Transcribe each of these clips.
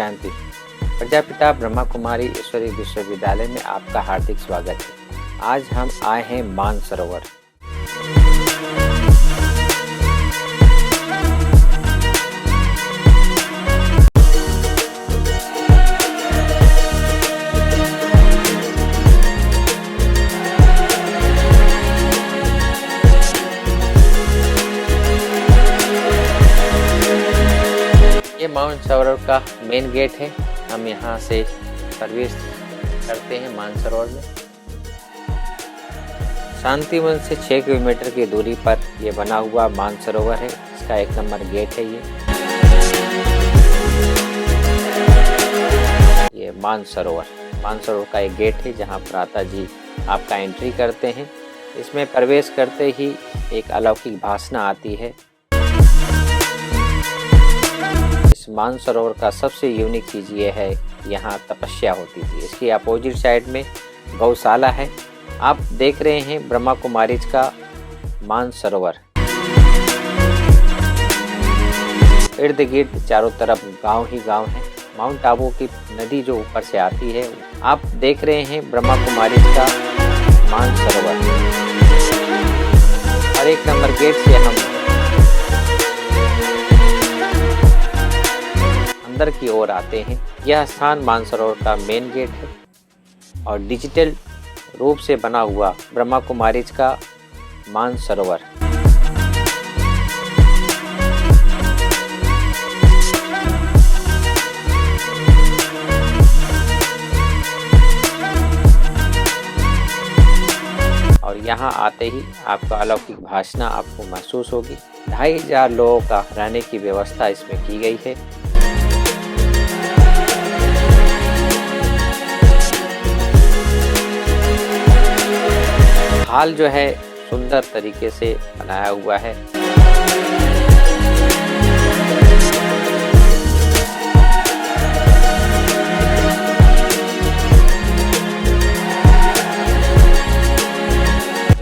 जयंती। प्रजापिता ब्रह्मा कुमारी ईश्वरी विश्वविद्यालय में आपका हार्दिक स्वागत है। आज हम आए हैं मानसरोवर। ये मानसरोवर का मेन गेट है। हम यहाँ से प्रवेश करते हैं मानसरोवर में। शांतिवन से 6 किलोमीटर की दूरी पर ये बना हुआ मानसरोवर है। इसका 1 नंबर गेट है ये मानसरोवर का एक गेट है जहाँ प्राता जी आपका एंट्री करते हैं। इसमें प्रवेश करते ही एक अलौकिक भासना आती है। मानसरोवर का सबसे यूनिक चीज़ ये है, यहाँ तपस्या होती थी। इसकी अपोजिट साइड में गौशाला है। आप देख रहे हैं ब्रह्मा कुमारीज का मानसरोवर। इर्द गिर्द चारों तरफ गांव ही गांव है। माउंट आबू की नदी जो ऊपर से आती है। आप देख रहे हैं ब्रह्मा कुमारीज का मानसरोवर। और 1 नंबर गेट से हम अंदर की ओर आते हैं। यह स्थान मानसरोवर का मेन गेट है और डिजिटल रूप से बना हुआ ब्रह्मा कुमारीज का मानसरोवर। और यहाँ आते ही आपका अलौकिक भासना आपको महसूस होगी। 2500 लोगों का रहने की व्यवस्था इसमें की गई है। हाल जो है सुंदर तरीके से बनाया हुआ है।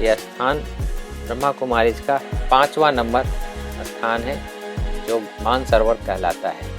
यह स्थान ब्रह्मा कुमारीज का 5वां नंबर स्थान है जो मानसरोवर कहलाता है।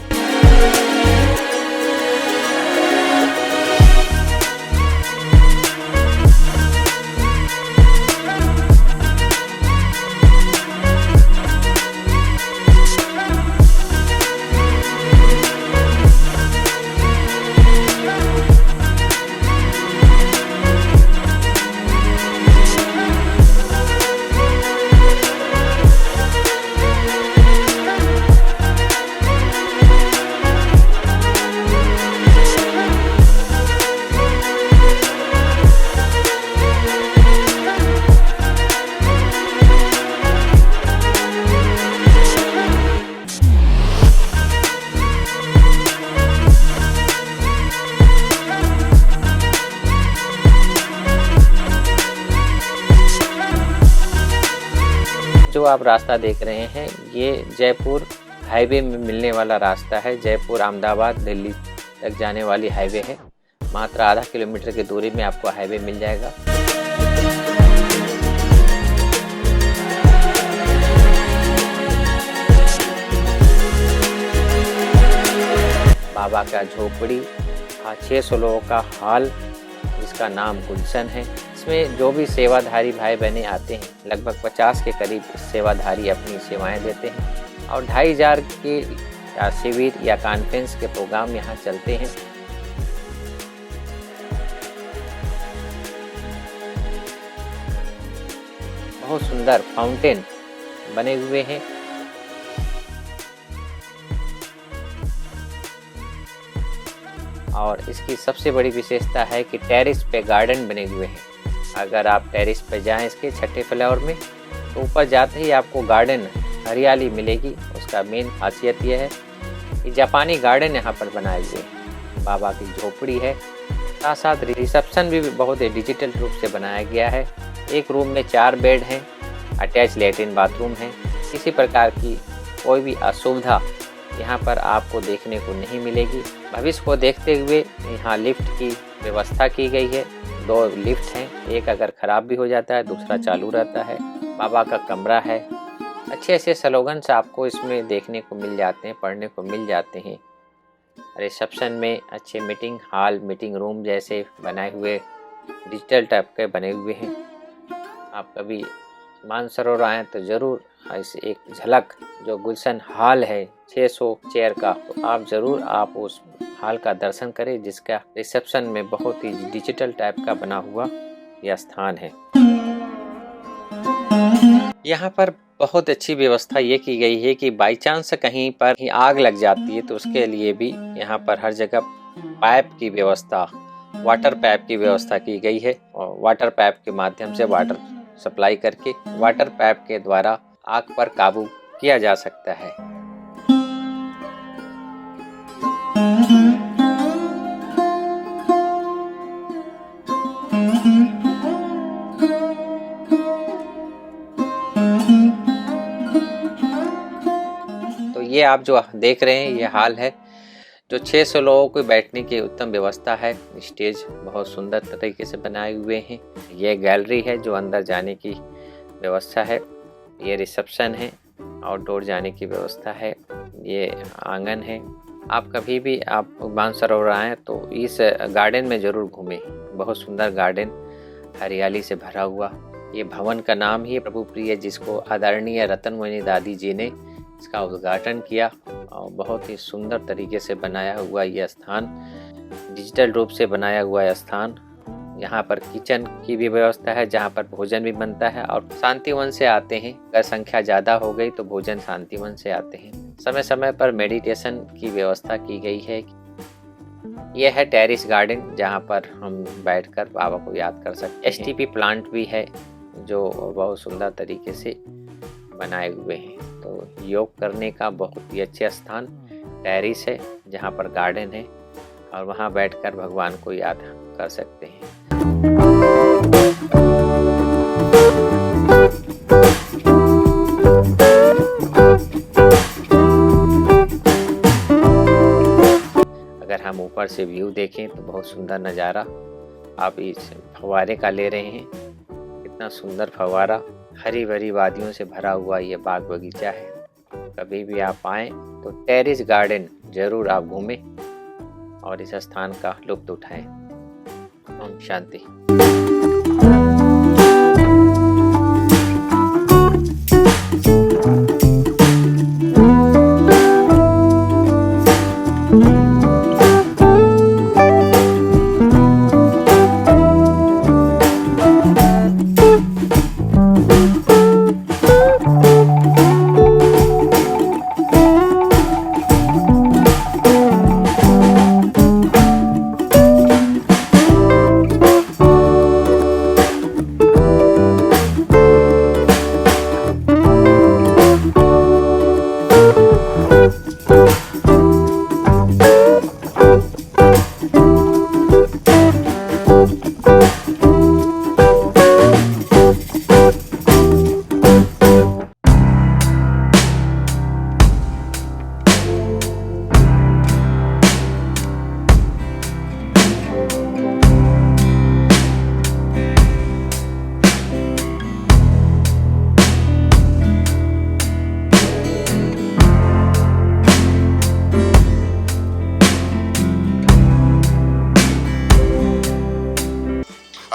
जो आप रास्ता देख रहे हैं ये जयपुर हाईवे में मिलने वाला रास्ता है। जयपुर अहमदाबाद दिल्ली तक जाने वाली हाईवे है। मात्र आधा किलोमीटर की दूरी में आपको हाईवे मिल जाएगा। बाबा का झोपड़ी 600 लोगों का हॉल जिसका नाम गुलशन है। इसमें जो भी सेवाधारी भाई बहने आते हैं लगभग 50 के करीब सेवाधारी अपनी सेवाएं देते हैं और 2500 के शिविर या कॉन्फ्रेंस के प्रोग्राम यहाँ चलते हैं। बहुत सुंदर फाउंटेन बने हुए हैं। और इसकी सबसे बड़ी विशेषता है कि टेरेस पे गार्डन बने हुए हैं। अगर आप टेरेस पे जाएं इसके 6ठे फ्लोर में तो ऊपर जाते ही आपको गार्डन हरियाली मिलेगी। उसका मेन खासियत यह है कि जापानी गार्डन यहाँ पर बनाए हुए हैं। बाबा की झोपड़ी है। साथ साथ रिसेप्शन भी बहुत डिजिटल रूप से बनाया गया है। एक रूम में 4 बेड हैं। अटैच लेटरिन बाथरूम है। किसी प्रकार की कोई भी असुविधा यहाँ पर आपको देखने को नहीं मिलेगी। भविष्य को देखते हुए यहाँ लिफ्ट की व्यवस्था की गई है। 2 लिफ्ट हैं। एक अगर ख़राब भी हो जाता है दूसरा चालू रहता है। बाबा का कमरा है। अच्छे स्लोगन्स आपको इसमें देखने को मिल जाते हैं, पढ़ने को मिल जाते हैं। रिसेप्शन में अच्छे मीटिंग हॉल, मीटिंग रूम जैसे बनाए हुए डिजिटल टाइप के बने हुए हैं। आप कभी मानसरोवर आएँ तो ज़रूर ऐसे एक झलक, जो गुलशन हॉल है 600 चेयर का, तो आप ज़रूर आप उस हॉल का दर्शन करें, जिसका रिसेप्शन में बहुत ही डिजिटल टाइप का बना हुआ यह स्थान है। यहाँ पर बहुत अच्छी व्यवस्था ये की गई है कि बाई चांस कहीं पर ही आग लग जाती है तो उसके लिए भी यहाँ पर हर जगह पाइप की व्यवस्था, वाटर पाइप की व्यवस्था की गई है, और वाटर पाइप के माध्यम से वाटर सप्लाई करके वाटर पाइप के द्वारा आग पर काबू किया जा सकता है। तो ये आप जो देख रहे हैं ये हॉल है, जो 600 लोगों को बैठने की उत्तम व्यवस्था है। स्टेज बहुत सुंदर तरीके से बनाए हुए हैं। ये गैलरी है जो अंदर जाने की व्यवस्था है। ये रिसेप्शन है, आउटडोर जाने की व्यवस्था है। ये आंगन है। आप कभी भी आप मानसरोवर आएँ तो इस गार्डन में ज़रूर घूमें। बहुत सुंदर गार्डन, हरियाली से भरा हुआ। ये भवन का नाम ही प्रभु प्रिय, जिसको आदरणीय रतनमणि दादी जी ने इसका उद्घाटन किया, और बहुत ही सुंदर तरीके से बनाया हुआ यह स्थान, डिजिटल रूप से बनाया हुआ यह स्थान। यहाँ पर किचन की भी व्यवस्था है, जहाँ पर भोजन भी बनता है, और शांतिवन से आते हैं। अगर संख्या ज़्यादा हो गई तो भोजन शांतिवन से आते हैं। समय समय पर मेडिटेशन की व्यवस्था की गई है। यह है टेरिस गार्डन, जहाँ पर हम बैठकर बाबा को याद कर सकते हैं। STP प्लांट भी है जो बहुत सुंदर तरीके से बनाए हुए हैं। तो योग करने का बहुत ही अच्छा स्थान टेरिस है, जहाँ पर गार्डन है, और वहाँ बैठकर भगवान को याद कर सकते हैं। अगर हम ऊपर से व्यू देखें तो बहुत सुंदर नज़ारा आप इस फव्वारे का ले रहे हैं। कितना सुंदर फव्वारा, हरी भरी वादियों से भरा हुआ ये बाग बगीचा है। कभी भी आप आएँ तो टेरिस गार्डन ज़रूर आप घूमें और इस स्थान का लुत्फ़ उठाएं। ओम शांति।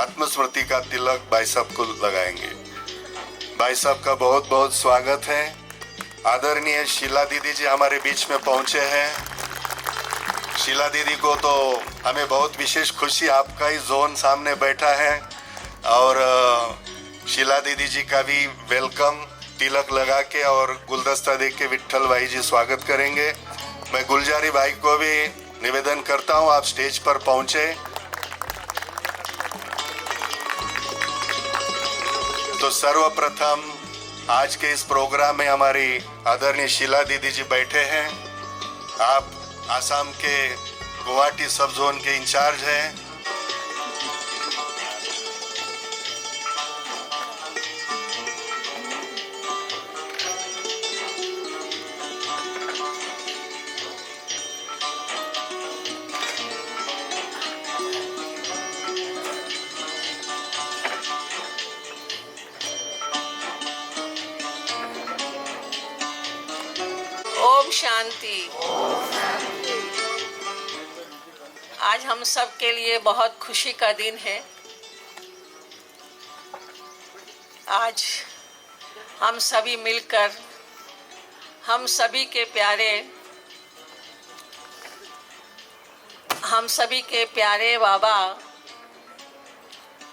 आत्मस्मृति का तिलक भाई साहब को लगाएंगे। भाई साहब का बहुत बहुत स्वागत है। आदरणीय शीला दीदी जी हमारे बीच में पहुंचे हैं। शीला दीदी को तो हमें बहुत विशेष खुशी, आपका ही जोन सामने बैठा है, और शीला दीदी जी का भी वेलकम तिलक लगा के और गुलदस्ता दे के विट्ठल भाई जी स्वागत करेंगे। मैं गुलजारी भाई को भी निवेदन करता हूं आप स्टेज पर पहुंचे। तो सर्वप्रथम आज के इस प्रोग्राम में हमारी आदरणीय शीला दीदी जी बैठे हैं। आप आसाम के गुवाहाटी सब जोन के इंचार्ज हैं। ओम शांति। आज हम सब के लिए बहुत खुशी का दिन है। आज हम सभी मिलकर हम सभी के प्यारे बाबा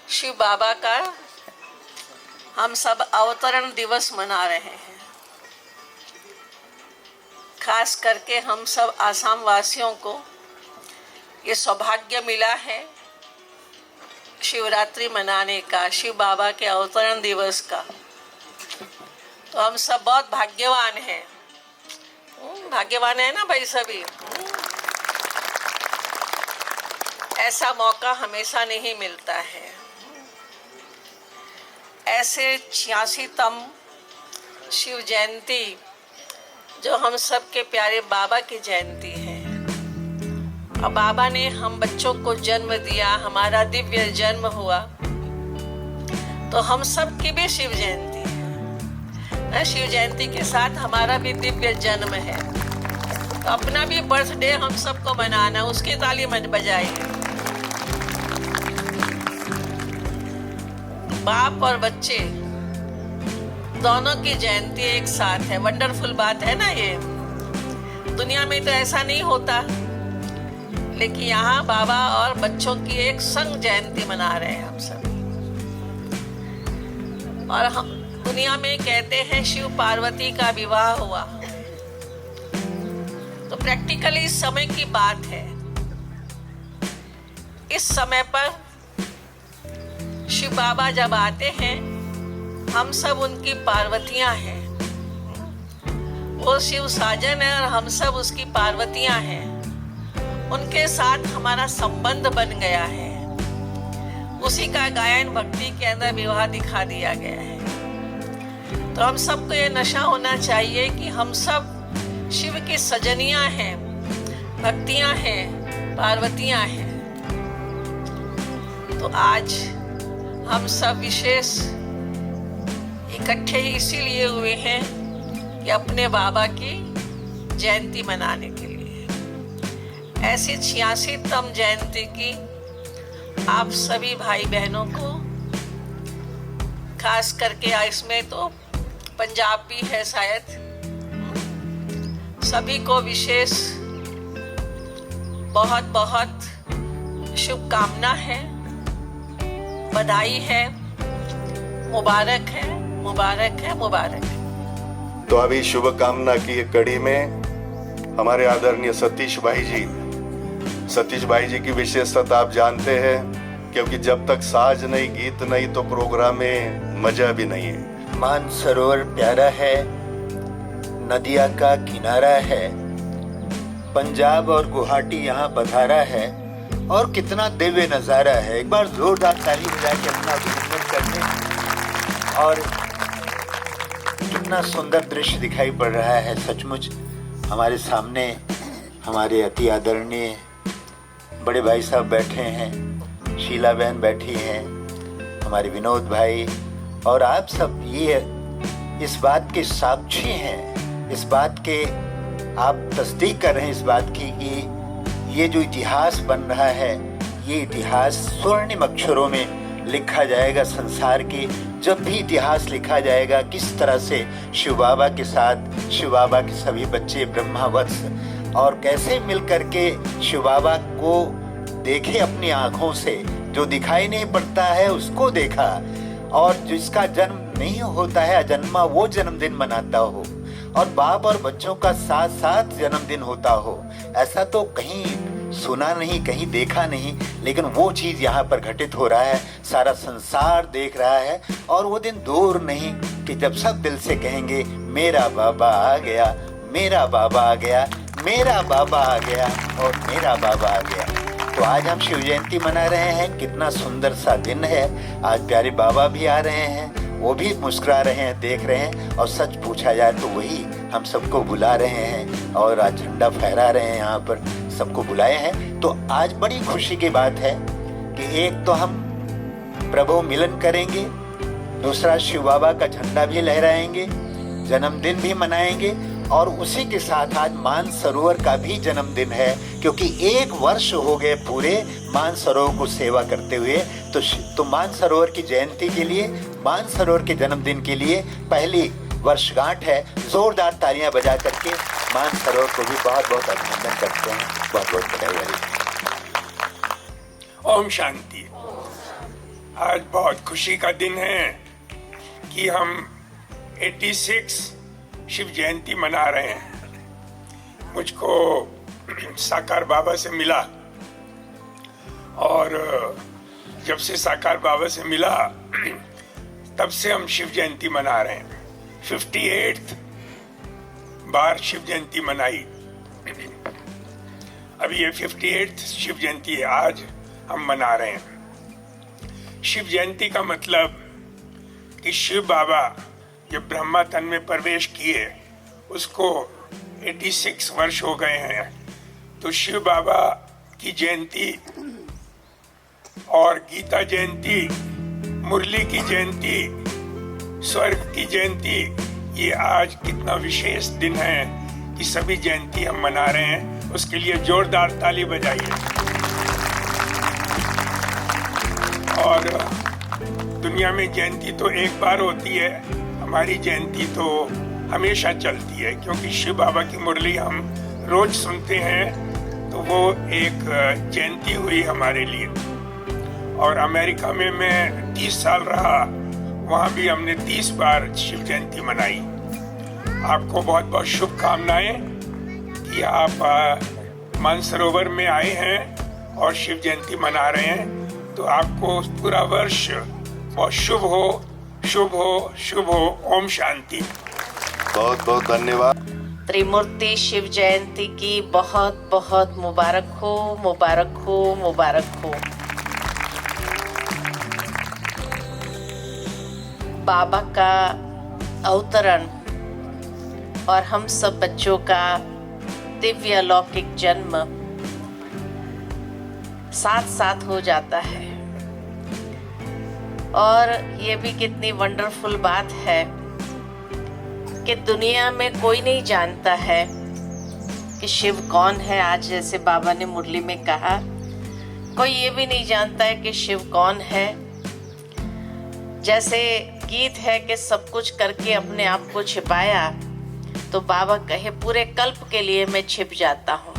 शिव बाबा का हम सब अवतरण दिवस मना रहे हैं। खास करके हम सब आसाम वासियों को ये सौभाग्य मिला है शिवरात्रि मनाने का, शिव बाबा के अवतरण दिवस का। तो हम सब बहुत भाग्यवान हैं। भाग्यवान है ना भाई सभी। ऐसा मौका हमेशा नहीं मिलता है। ऐसे 86तम शिव जयंती जो हम सब के प्यारे बाबा की जयंती है, और बाबा ने हम बच्चों को जन्म दिया, हमारा दिव्य जन्म हुआ, तो हम सब की भी शिव जयंती है। शिव जयंती के साथ हमारा भी दिव्य जन्म है, तो अपना भी बर्थडे हम सबको मनाना, उसकी ताली बजाइए। बाप और बच्चे दोनों की जयंती एक साथ है। वंडरफुल बात है ना ये। दुनिया में तो ऐसा नहीं होता, लेकिन यहाँ बाबा और बच्चों की एक संग जयंती मना रहे हैं हम सब। और हम दुनिया में कहते हैं शिव पार्वती का विवाह हुआ, तो प्रैक्टिकली इस समय की बात है। इस समय पर शिव बाबा जब आते हैं, हम सब उनकी पार्वतियां हैं। वो शिव साजन है और हम सब उसकी पार्वतियां हैं। उनके साथ हमारा संबंध बन गया है। उसी का गायन भक्ति के अंदर विवाह दिखा दिया गया है। तो हम सबको ये नशा होना चाहिए कि हम सब शिव की सजनियां हैं, भक्तियां हैं, पार्वतियां हैं। तो आज हम सब विशेष इकट्ठे ही इसीलिए हुए हैं कि अपने बाबा की जयंती मनाने के लिए। ऐसी 86तम जयंती की आप सभी भाई बहनों को, खास करके इसमें तो पंजाब भी है शायद, सभी को विशेष बहुत बहुत शुभकामना है, बधाई है, मुबारक है, मुबारक है, मुबारक है। तो अभी शुभकामना की कड़ी में हमारे आदरणीय सतीश भाई जी की विशेषता आप जानते हैं, क्योंकि जब तक साज नहीं, गीत नहीं, तो प्रोग्राम में मजा भी नहीं है। मानसरोवर प्यारा है, नदिया का किनारा है, पंजाब और गुवाहाटी यहाँ पधारा है, और कितना दिव्य नज़ारा है। एक बार जोरदार ताली बजा के अपना अभिनंदन करने। और कितना सुंदर दृश्य दिखाई पड़ रहा है। सचमुच हमारे सामने हमारे अति आदरणीय बड़े भाई साहब बैठे हैं, शीला बहन बैठी हैं, हमारे विनोद भाई, और आप सब ये इस बात के साक्षी हैं, इस बात के आप तस्दीक कर रहे हैं इस बात की कि ये जो इतिहास बन रहा है, ये इतिहास स्वर्णिम अक्षरों में लिखा जाएगा संसार की। जब भी इतिहास लिखा जाएगा किस तरह से शिव बाबा के साथ शिव बाबा के सभी बच्चे ब्रह्मावत्स, और कैसे मिल करके शिव बाबा को देखे अपनी आँखों से, जो दिखाई नहीं पड़ता है उसको देखा, और जिसका जन्म नहीं होता है अजन्मा, वो जन्मदिन मनाता हो, और बाप और बच्चों का साथ साथ जन्मदिन होता हो। ऐसा तो कहीं सुना नहीं, कहीं देखा नहीं, लेकिन वो चीज़ यहाँ पर घटित हो रहा है, सारा संसार देख रहा है। और वो दिन दूर नहीं कि जब सब दिल से कहेंगे मेरा बाबा आ गया, मेरा बाबा आ गया, मेरा बाबा आ गया, और मेरा बाबा आ गया। तो आज हम शिव जयंती मना रहे हैं, कितना सुंदर सा दिन है। आज प्यारे बाबा भी आ रहे हैं, वो भी मुस्कुरा रहे हैं, देख रहे हैं, और सच पूछा जाए तो वही हम सबको बुला रहे हैं, और आज झंडा फहरा रहे हैं, यहाँ पर सबको बुलाए हैं। तो आज बड़ी खुशी की बात है कि एक तो हम प्रभु मिलन करेंगे, दूसरा शिव बाबा का झंडा भी लहराएंगे, जन्मदिन भी मनाएंगे, और उसी के साथ आज मानसरोवर का भी जन्मदिन है, क्योंकि 1 वर्ष हो गए पूरे मानसरोवर को सेवा करते हुए। तो मानसरोवर की जयंती के लिए, मानसरोवर के जन्मदिन के लिए पहली वर्षगांठ है। जोरदार तालियां बजा करके मानसरोवर को भी बहुत बहुत अभिनंदन करते हैं, बहुत बहुत बधाई। ओम शांति। आज बहुत खुशी का दिन है कि हम 86 शिव जयंती मना रहे हैं। मुझको साकार बाबा से मिला और जब से साकार बाबा से मिला तब से हम शिव जयंती मना रहे हैं। 58th बार शिव जयंती मनाई। अब ये 58th शिव जयंती है, आज हम मना रहे हैं। शिव जयंती का मतलब कि शिव बाबा जब ब्रह्मा तन में प्रवेश किए उसको 86 वर्ष हो गए हैं। तो शिव बाबा की जयंती और गीता जयंती, मुरली की जयंती, स्वर्ग की जयंती, ये आज कितना विशेष दिन है कि सभी जयंती हम मना रहे हैं। उसके लिए जोरदार ताली बजाइए। और दुनिया में जयंती तो एक बार होती है, हमारी जयंती तो हमेशा चलती है, क्योंकि शिव बाबा की मुरली हम रोज सुनते हैं। तो वो एक जयंती हुई हमारे लिए। और अमेरिका में मैं 30 साल रहा, वहाँ भी हमने 30 बार शिव जयंती मनाई। आपको बहुत बहुत शुभकामनाएं कि आप मानसरोवर में आए हैं और शिव जयंती मना रहे हैं। तो आपको पूरा वर्ष बहुत शुभ हो, शुभ हो, शुभ हो। ओम शांति। बहुत बहुत धन्यवाद। त्रिमूर्ति शिव जयंती की बहुत बहुत मुबारक हो, मुबारक हो, मुबारक हो। बाबा का अवतरण और हम सब बच्चों का दिव्य अलौकिक जन्म साथ साथ हो जाता है। और ये भी कितनी वंडरफुल बात है कि दुनिया में कोई नहीं जानता है कि शिव कौन है। आज जैसे बाबा ने मुरली में कहा, कोई ये भी नहीं जानता है कि शिव कौन है। जैसे गीत है कि सब कुछ करके अपने आप को छिपाया, तो बाबा कहे पूरे कल्प के लिए मैं छिप जाता हूँ।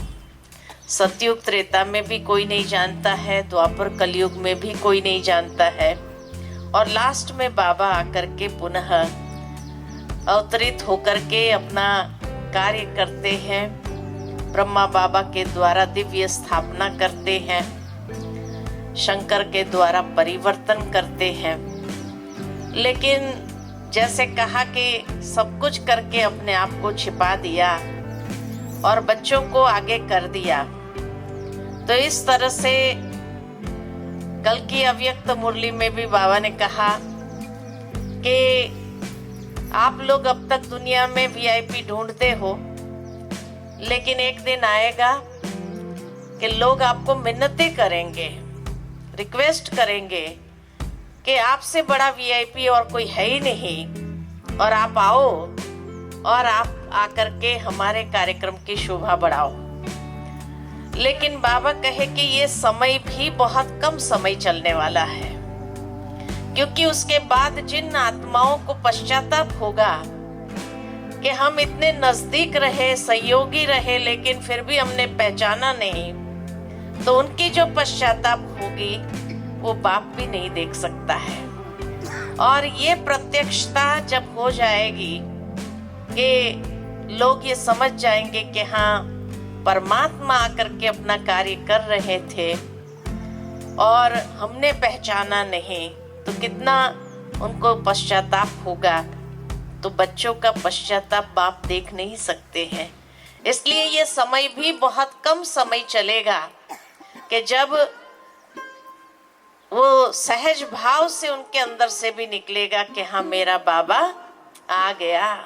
सतयुग त्रेता में भी कोई नहीं जानता है, द्वापर कलयुग में भी कोई नहीं जानता है, और लास्ट में बाबा आकर के पुनः अवतरित होकर के अपना कार्य करते हैं। ब्रह्मा बाबा के द्वारा दिव्य स्थापना करते हैं, शंकर के द्वारा परिवर्तन करते हैं। लेकिन जैसे कहा कि सब कुछ करके अपने आप को छिपा दिया और बच्चों को आगे कर दिया। तो इस तरह से कल की अव्यक्त मुरली में भी बाबा ने कहा कि आप लोग अब तक दुनिया में वीआईपी ढूंढते हो, लेकिन एक दिन आएगा कि लोग आपको मिन्नतें करेंगे, रिक्वेस्ट करेंगे कि आपसे बड़ा वीआईपी और कोई है ही नहीं, और आप आओ और आप आकर के हमारे कार्यक्रम की शोभा बढ़ाओ। लेकिन बाबा कहे कि ये समय भी बहुत कम समय चलने वाला है, क्योंकि उसके बाद जिन आत्माओं को पश्चाताप होगा कि हम इतने नजदीक रहे, सहयोगी रहे, लेकिन फिर भी हमने पहचाना नहीं, तो उनकी जो पश्चाताप होगी वो बाप भी नहीं देख सकता है। और ये प्रत्यक्षता जब हो जाएगी कि लोग ये समझ जाएंगे कि हाँ, परमात्मा आकर के अपना कार्य कर रहे थे और हमने पहचाना नहीं, तो कितना उनको पश्चाताप होगा। तो बच्चों का पश्चाताप बाप देख नहीं सकते हैं। इसलिए ये समय भी बहुत कम समय चलेगा कि जब वो सहज भाव से उनके अंदर से भी निकलेगा कि हाँ, मेरा बाबा आ गया,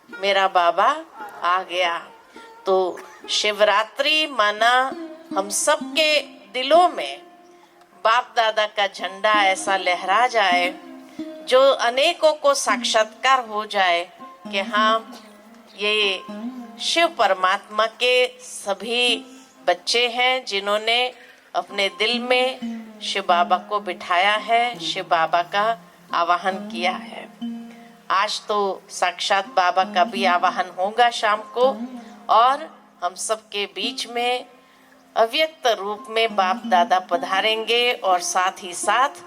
मेरा बाबा आ गया। तो शिवरात्रि माना हम सबके दिलों में बाप दादा का झंडा ऐसा लहरा जाए जो अनेकों को साक्षात्कार हो जाए कि हाँ, ये शिव परमात्मा के सभी बच्चे हैं जिन्होंने अपने दिल में शिव बाबा को बिठाया है, शिव बाबा का आवाहन किया है। आज तो साक्षात बाबा का भी आवाहन होगा शाम को, और हम सबके बीच में अव्यक्त रूप में बाप दादा पधारेंगे और साथ ही साथ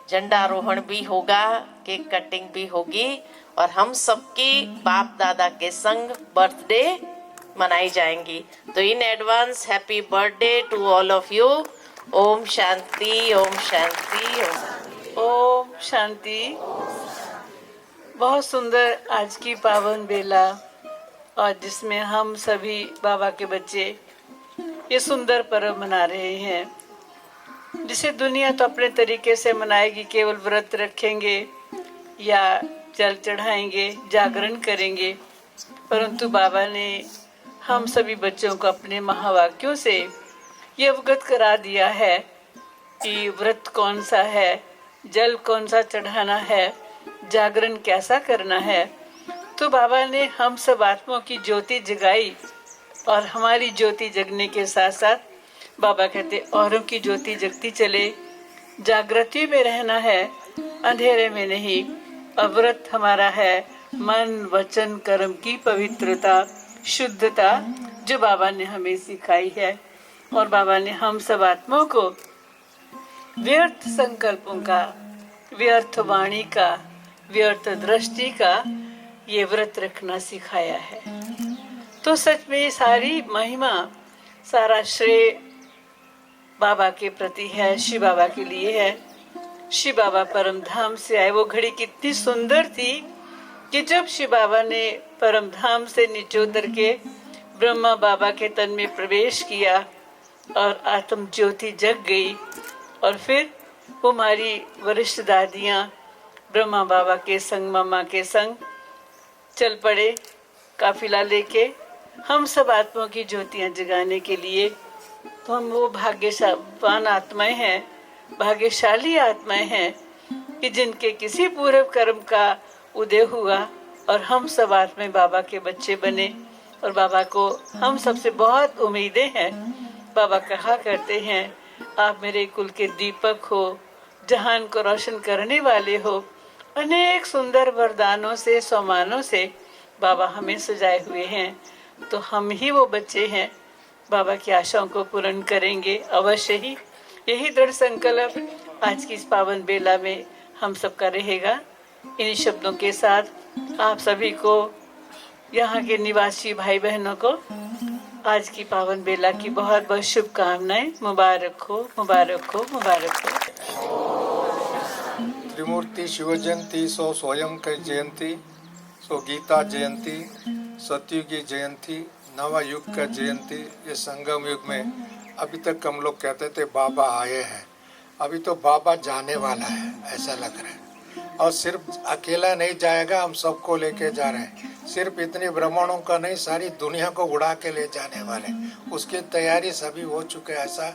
झंडारोहण भी होगा, केक कटिंग भी होगी और हम सबकी बाप दादा के संग बर्थडे मनाई जाएंगी। तो in advance happy birthday to all of you. ओम शांति, ओम शांति, ओम शांति। बहुत सुंदर आज की पावन बेला, और जिसमें हम सभी बाबा के बच्चे ये सुंदर पर्व मना रहे हैं, जिसे दुनिया तो अपने तरीके से मनाएगी, केवल व्रत रखेंगे या जल चढ़ाएंगे, जागरण करेंगे, परंतु बाबा ने हम सभी बच्चों को अपने महावाक्यों से ये अवगत करा दिया है कि व्रत कौन सा है, जल कौन सा चढ़ाना है, जागरण कैसा करना है। तो बाबा ने हम सब आत्माओं की ज्योति जगाई, और हमारी ज्योति जगने के साथ साथ बाबा कहते औरों की ज्योति जगती चले। जागृति में रहना है, अंधेरे में नहीं। व्रत हमारा है मन वचन कर्म की पवित्रता, शुद्धता, जो बाबा ने हमें सिखाई है। और बाबा ने हम सब आत्माओं को व्यर्थ संकल्पों का, व्यर्थ वाणी का, व्यर्थ दृष्टि का ये व्रत रखना सिखाया है। तो सच में सारी महिमा, सारा श्रेय बाबा के प्रति है, शिव बाबा के लिए है। शिव बाबा परम धाम से आए, वो घड़ी कितनी सुंदर थी कि जब शिव बाबा ने परम धाम से नीचे उतर के ब्रह्मा बाबा के तन में प्रवेश किया और आत्म ज्योति जग गई। और फिर वो हमारी वरिष्ठ दादियाँ ब्रह्मा बाबा के संग, मम्मा के संग चल पड़े काफिला लेके, हम सब आत्माओं की ज्योतियाँ जगाने के लिए। तो हम वो भाग्यवान आत्माएं हैं, भाग्यशाली आत्माएं हैं कि जिनके किसी पूर्व कर्म का उदय हुआ और हम सब आत्माएं बाबा के बच्चे बने। और बाबा को हम सबसे बहुत उम्मीदें हैं। बाबा कहा करते हैं, आप मेरे कुल के दीपक हो, जहान को रोशन करने वाले हो। अनेक सुंदर वरदानों से, सम्मानों से बाबा हमें सजाए हुए हैं। तो हम ही वो बच्चे हैं, बाबा की आशाओं को पूर्ण करेंगे अवश्य ही। यही दृढ़ संकल्प आज की इस पावन बेला में हम सबका रहेगा। इन्हीं शब्दों के साथ आप सभी को, यहाँ के निवासी भाई बहनों को आज की पावन बेला की बहुत बहुत शुभकामनाएं। मुबारक हो, मुबारक हो, मुबारक हो। त्रिमूर्ति शिव जयंती, सो स्वयं की जयंती, सो गीता जयंती, सतयुगी जयंती, नवा युग का जयंती। ये संगम युग में अभी तक हम लोग कहते थे बाबा आए हैं, अभी तो बाबा जाने वाला है ऐसा लग रहा है। और सिर्फ अकेला नहीं जाएगा, हम सबको लेके जा रहे हैं। सिर्फ इतने ब्राह्मणों का नहीं, सारी दुनिया को उड़ा के ले जाने वाले, उसकी तैयारी सभी हो चुके। ऐसा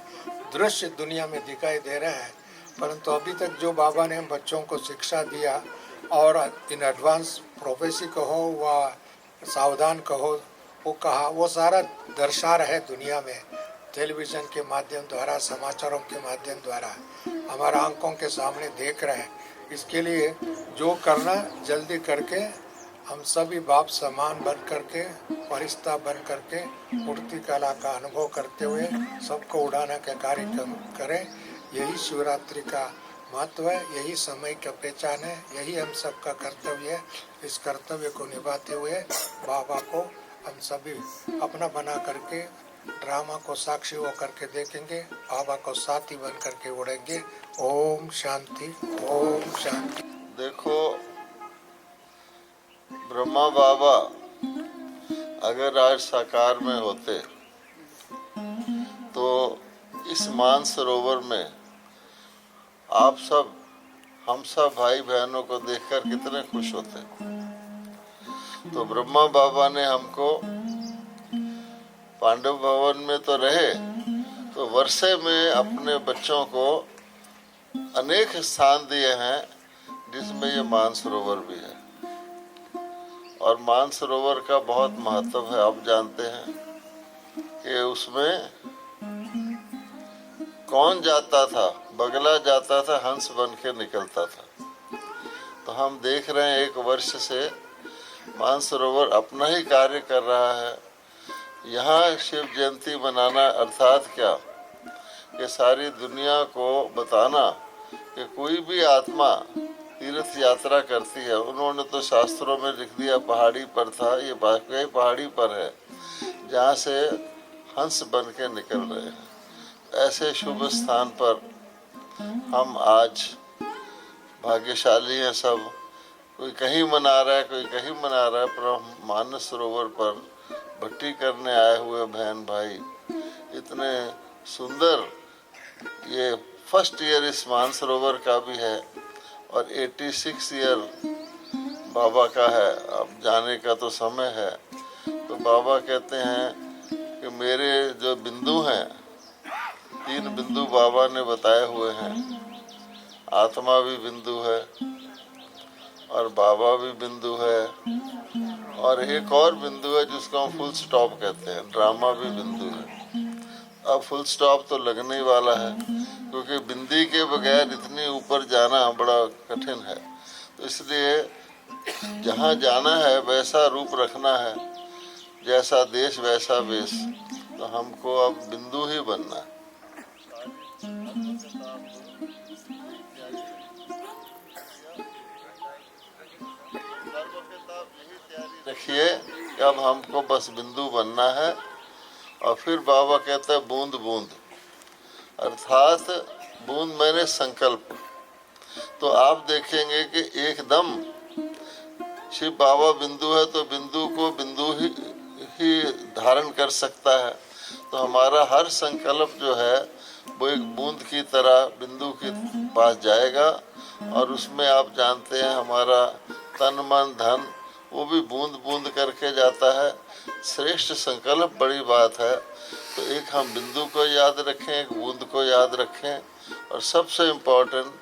दृश्य दुनिया में दिखाई दे रहा है। परंतु अभी तक जो बाबा ने बच्चों को शिक्षा दिया, और इन एडवांस प्रोफेसी कहो व सावधान कहो, वो कहा, वो सारा दर्शा रहे दुनिया में, टेलीविज़न के माध्यम द्वारा, समाचारों के माध्यम द्वारा हमारा आंखों के सामने देख रहे हैं। इसके लिए जो करना जल्दी करके हम सभी बाप समान बन करके, फरिश्ता बन करके, मूर्ति कला का अनुभव करते हुए सबको उड़ाने का कार्यक्रम करें। यही शिवरात्रि का महत्व है, यही समय का पहचान है, यही हम सबका कर्तव्य है। इस कर्तव्य को निभाते हुए बाबा को हम सभी अपना बना करके ड्रामा को साक्षी हो करके देखेंगे, बाबा को साथी बन करके उड़ेंगे। ओम शांति, ओम शांति। देखो, ब्रह्मा बाबा अगर आज साकार में होते तो इस मानसरोवर में आप सब, हम सब भाई बहनों को देखकर कितने खुश होते। तो ब्रह्मा बाबा ने हमको पांडव भवन में तो रहे, तो वर्षे में अपने बच्चों को अनेक स्थान दिए हैं, जिसमें ये मानसरोवर भी है। और मानसरोवर का बहुत महत्व है। आप जानते हैं कि उसमें कौन जाता था? बगला जाता था, हंस बन के निकलता था। तो हम देख रहे हैं 1 वर्ष से मानसरोवर अपना ही कार्य कर रहा है। यहाँ शिव जयंती मनाना अर्थात क्या कि सारी दुनिया को बताना कि कोई भी आत्मा तीर्थ यात्रा करती है। उन्होंने तो शास्त्रों में लिख दिया पहाड़ी पर था, ये वाकई पहाड़ी पर है जहाँ से हंस बन के निकल रहे हैं। ऐसे शुभ स्थान पर हम आज भाग्यशाली हैं सब। कोई कहीं मना रहा है, कोई कहीं मना रहा है, पर हम मानस सरोवर पर भट्टी करने आए हुए बहन भाई इतने सुंदर। ये फर्स्ट ईयर इस मानसरोवर का भी है और 86 ईयर बाबा का है। अब जाने का तो समय है। तो बाबा कहते हैं कि मेरे जो बिंदु हैं, 3 बिंदु बाबा ने बताए हुए हैं। आत्मा भी बिंदु है और बाबा भी बिंदु है और एक और बिंदु है जिसको हम फुल स्टॉप कहते हैं। ड्रामा भी बिंदु है। अब फुल स्टॉप तो लगने ही वाला है क्योंकि बिंदी के बगैर इतनी ऊपर जाना बड़ा कठिन है। तो इसलिए जहाँ जाना है वैसा रूप रखना है, जैसा देश वैसा वेश। तो हमको अब बिंदु ही बनना है। देखिए अब हमको बस बिंदु बनना है। और फिर बाबा कहता है बूंद बूंद, अर्थात बूंद मैंने संकल्प। तो आप देखेंगे कि एकदम शिव बाबा बिंदु है तो बिंदु को बिंदु ही धारण कर सकता है। तो हमारा हर संकल्प जो है वो एक बूंद की तरह बिंदु के पास जाएगा और उसमें आप जानते हैं हमारा तन मन धन वो भी बूंद बूंद करके जाता है। श्रेष्ठ संकल्प बड़ी बात है। तो एक हम बिंदु को याद रखें, एक बूंद को याद रखें और सबसे इम्पोर्टेंट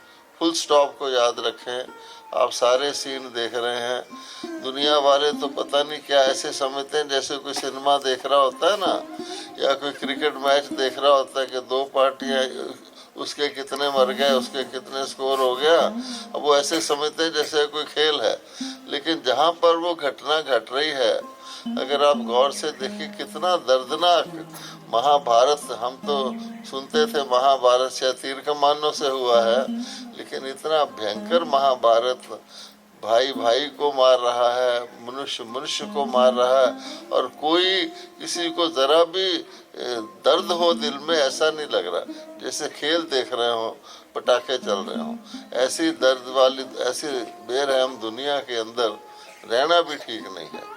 फुल स्टॉप को याद रखें। आप सारे सीन देख रहे हैं। दुनिया वाले तो पता नहीं क्या ऐसे समझते हैं जैसे कोई सिनेमा देख रहा होता है ना, या कोई क्रिकेट मैच देख रहा होता है कि 2 पार्टियां, उसके कितने मर गए, उसके कितने स्कोर हो गया। अब वो ऐसे समझते हैं जैसे कोई खेल है। लेकिन जहाँ पर वो घटना घट रही है, अगर आप गौर से देखिए कितना दर्दनाक महाभारत। हम तो सुनते थे महाभारत से तीर कमानों से हुआ है, लेकिन इतना भयंकर महाभारत। भाई भाई को मार रहा है, मनुष्य मनुष्य को मार रहा है और कोई किसी को जरा भी दर्द हो दिल में ऐसा नहीं लग रहा, जैसे खेल देख रहे हो, पटाखे चल रहे हो। ऐसी दर्द वाली ऐसी बेरहम दुनिया के अंदर रहना भी ठीक नहीं है।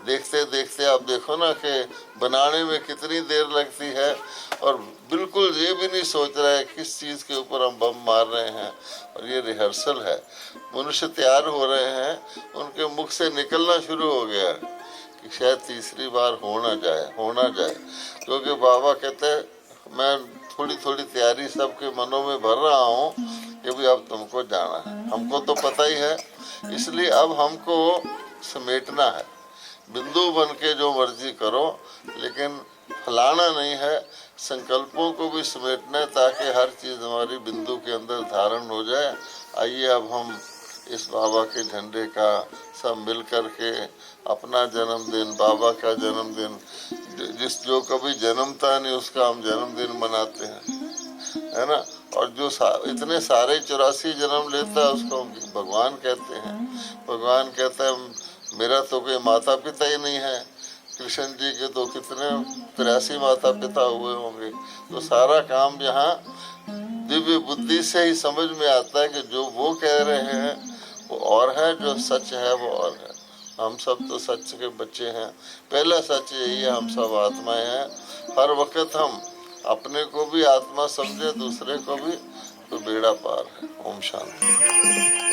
देखते देखते आप देखो ना कि बनाने में कितनी देर लगती है और बिल्कुल ये भी नहीं सोच रहा है किस चीज़ के ऊपर हम बम मार रहे हैं। और ये रिहर्सल है। मनुष्य तैयार हो रहे हैं, उनके मुख से निकलना शुरू हो गया कि शायद तीसरी बार हो ना जाए। क्योंकि बाबा कहते हैं मैं थोड़ी थोड़ी तैयारी सबके मनों में भर रहा हूँ कि भी अब तुमको जाना है। हमको तो पता ही है, इसलिए अब हमको समेटना है। बिंदु बन के जो मर्जी करो, लेकिन फलाना नहीं है। संकल्पों को भी समेटना है ताकि हर चीज़ हमारी बिंदु के अंदर धारण हो जाए। आइए अब हम इस बाबा के झंडे का सब मिल कर के अपना जन्मदिन, बाबा का जन्मदिन, जो कभी जन्मता नहीं उसका हम जन्मदिन मनाते हैं, है ना। और जो इतने सारे 84 जन्म लेता है उसको हम भगवान कहते हैं। भगवान कहता है मेरा तो कोई माता पिता ही नहीं है। कृष्ण जी के तो कितने 83 माता पिता हुए होंगे। तो सारा काम यहाँ दिव्य बुद्धि से ही समझ में आता है कि जो वो कह रहे हैं वो और है, जो सच है वो और है। हम सब तो सच के बच्चे हैं। पहला सच यही है, हम सब आत्माएं हैं। हर वक्त हम अपने को भी आत्मा समझे, दूसरे को भी, तो बेड़ा पार है। ओम शांति।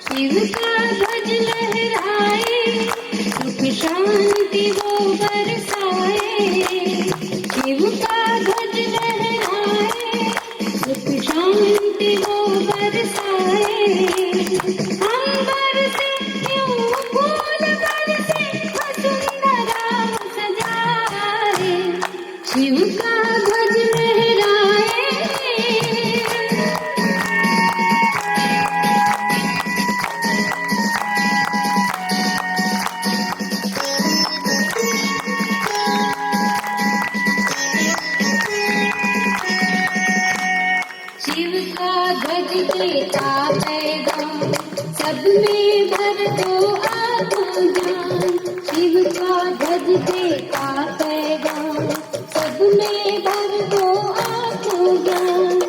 शिव का शांति वो बरसाए, शिव का ध्वज लहराए, सुख शांति वो बरसाए। अंबर से यूं फूल बरसे, वसुंधरा सजाए, शिव का ध्वज लहराए। शिव का ध्वज देता पैगाम, सब में भर दो आत्मा जान। शिव का ध्वज देता पैगाम, सब में भर दो आत्मा जान।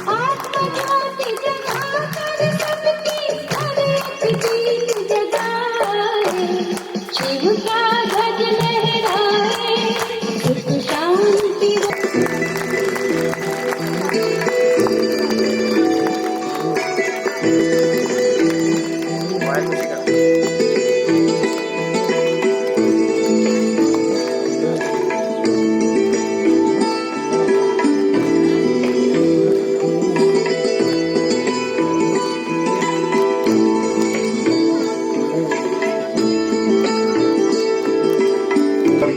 आत्मा ज्योति जगाकर सबकी हर एक चीज जगाए, शिव का ध्वज लहराए, सुख शांति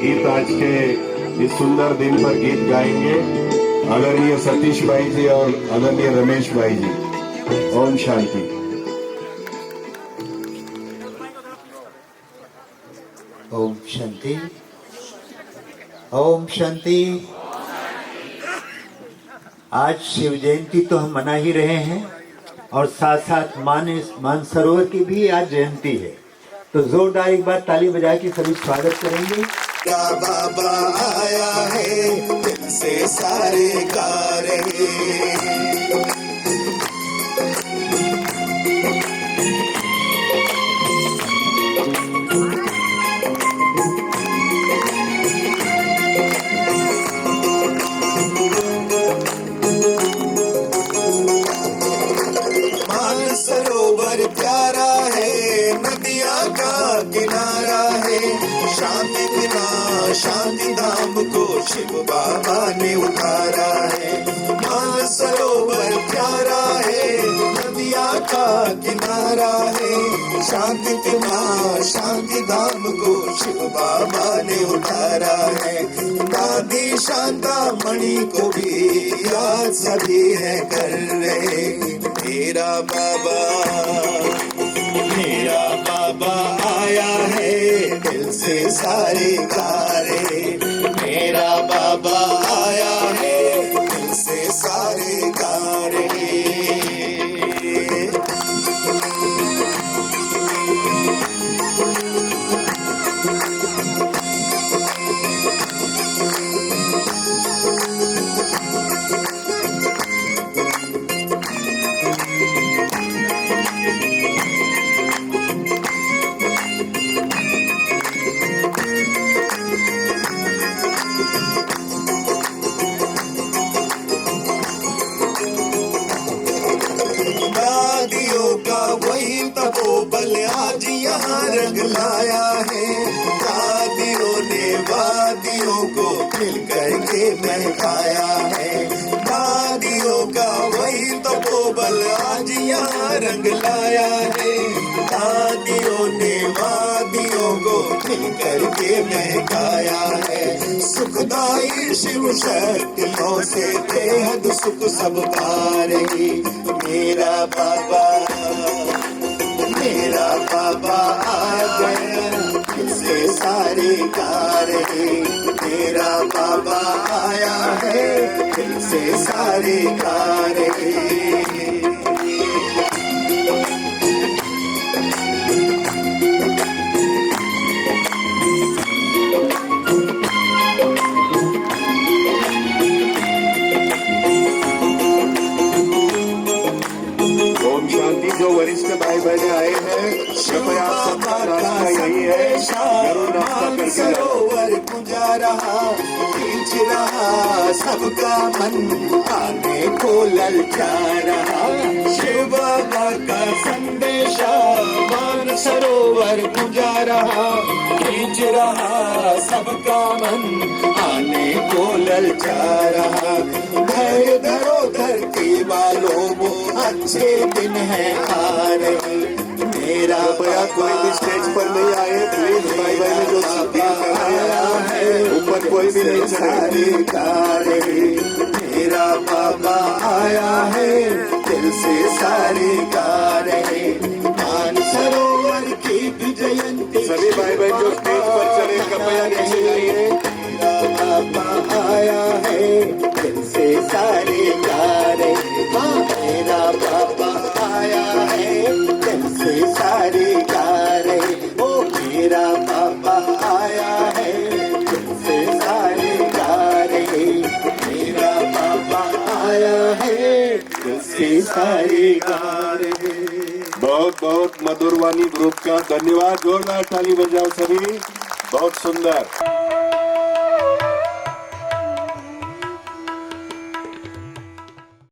गीत आज के इस सुंदर दिन पर गीत गाएंगे आदरणीय सतीश भाई जी और आदरणीय रमेश भाई जी। ओम शांति। ओम शांति। ओम शांति। आज शिव जयंती तो हम मना ही रहे हैं और साथ साथ मानसरोवर की भी आज जयंती है, तो जोरदार एक बार ताली बजा के सभी स्वागत करेंगे। क्या बाबा आया है, दिल से सारे गा रहे। मानसरोवर प्यारा है, नदिया का किनारा है। शांति बिना शांति धाम को शिव बाबा ने उतारा है। मानसरोवर प्यारा है, नदिया का किनारा है। शांति बिना शांति धाम को शिव बाबा ने उतारा है। दादी शांता मणि को भी याद सभी है कर रहे। मेरा बाबा आया है, दिल से सारे गा रहे। मेरा बाबा आया है, दिल से सारे गा रहे। तपोबल आज यहाँ रंग लाया है। दादियों ने वादियों को मिलकर के महकाया है। दादियों का वही तपोबल आज यहाँ रंग लाया है। दादियों ने वादियों को मिलकर के महकाया है। सुखदाई शिव शक्तियों से बेहद सुख सब पा रही। मेरा बाबा आ गया, इससे सारे गा रहे। मेरा बाबा आया है, इससे सारे गा रहे। ओम शांति। जो वरिष्ठ भाई बहने आए हैं, कृपया सबका रास्ता यही है। संदेशा मान सरोवर गुंजा रहा, खींच रहा सबका मन, आने को ललचा रहा। शिव बाबा का संदेशा मान सरोवर गुंजा रहा, खींच रहा सबका मन, आने को ललचा रहा। धैर्य धरो धरती वालों, वो अच्छे दिन है आ रहे। मेरा कृपया कोई भी स्टेज पर नहीं आए, प्लीज भाई भाई में जो सीटिंग आया है ऊपर कोई भी नहीं चढ़े। मेरा बाबा आया है, दिल से सारे गा रहे। मान सरोवर की भी जयंती, सभी भाई भाई जो स्टेज पर चले कृपया नीचे जाइए। मेरा बाबा आया है, दिल से सारे गा रहे। हाँ, मेरा बाबा आया है, दिल से सारे गा रहे। ओ मेरा बाबा आया है, दिल से सारे गा रहे। मेरा बाबा आया है, दिल से सारे गा रहे। बहुत बहुत मधुरवाणी ग्रुप का धन्यवाद, जोरदार ताली बजाओ सभी, बहुत सुंदर।